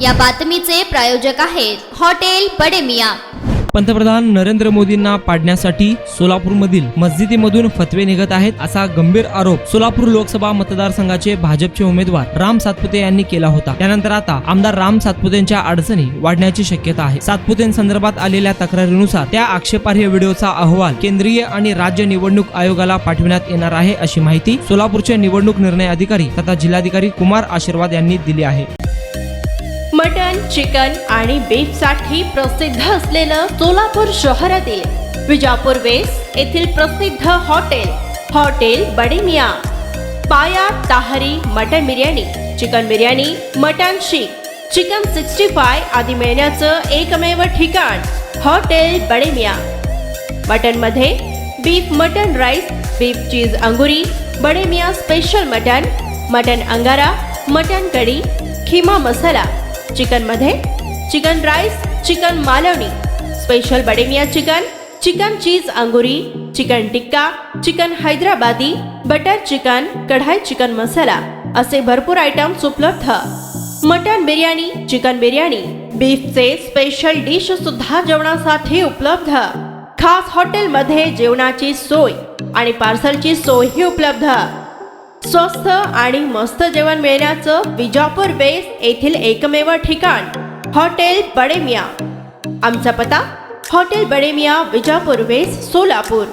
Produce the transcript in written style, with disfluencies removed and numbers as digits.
या बातमीचे प्रायोजक आहेत हॉटेल बडे मियां। पंतप्रधान नरेंद्र मोदींना पाडण्यासाठी सोलापूरमधील मस्जिदीमधून फतवे निघत आहेत, असा गंभीर आरोप सोलापूर लोकसभा मतदारसंघाचे भाजपचे उमेदवार राम सातपुते यांनी केला होता। त्यानंतर आता आमदार राम सातपुतेंच्या अडचणी वाढण्याची शक्यता आहे। सातपुतेंसंदर्भात आलेल्या तक्रारीनुसार त्या आक्षेपार्ह व्हिडिओचा अहवाल केंद्रीय आणि राज्य निवडणूक आयोगाला पाठविण्यात येणार आहे, अशी माहिती सोलापूरचे निवडणूक निर्णय अधिकारी तथा जिल्हाधिकारी कुमार आशीर्वाद यांनी दिली आहे। मटन, चिकन आणि बीफ साठी प्रसिद्ध असलेलं सोलापूर शहरातील विजापूर वेस्ट येथील प्रसिद्ध hotel Bade Miyan. Paya tahari mutton biryani, chicken biryani, mutton seekh, chicken 65 आदी मिळण्याचं एकमेव ठिकाण हॉटेल बडे मियां। मटन मध्ये beef mutton rice, beef cheese angoori, Bade Miyan special mutton, mutton angara, mutton kadhi, keema masala. Chicken मध्ये chicken rice, chicken Malvani, special Bade Miyan chicken, chicken cheese angoori, chicken tikka, chicken Hyderabadi, butter chicken, kadai chicken masala असे भरपूर आयटम्स उपलब्ध। मटन बिर्याणी, चिकन बिर्याणी, बीफचे स्पेशल डिश सुद्धा जेवणासाठी उपलब्ध। खास हॉटेलमध्ये जेवणाची सोय आणि पार्सलची सोयही उपलब्ध। स्वस्त आणि मस्त जेवण मिळण्याचं विजापूर वेस्ट येथील एकमेव ठिकाण हॉटेल बडे मियां। आमचा पत्ता हॉटेल बडे मियां, विजापूर वेस्ट, सोलापूर।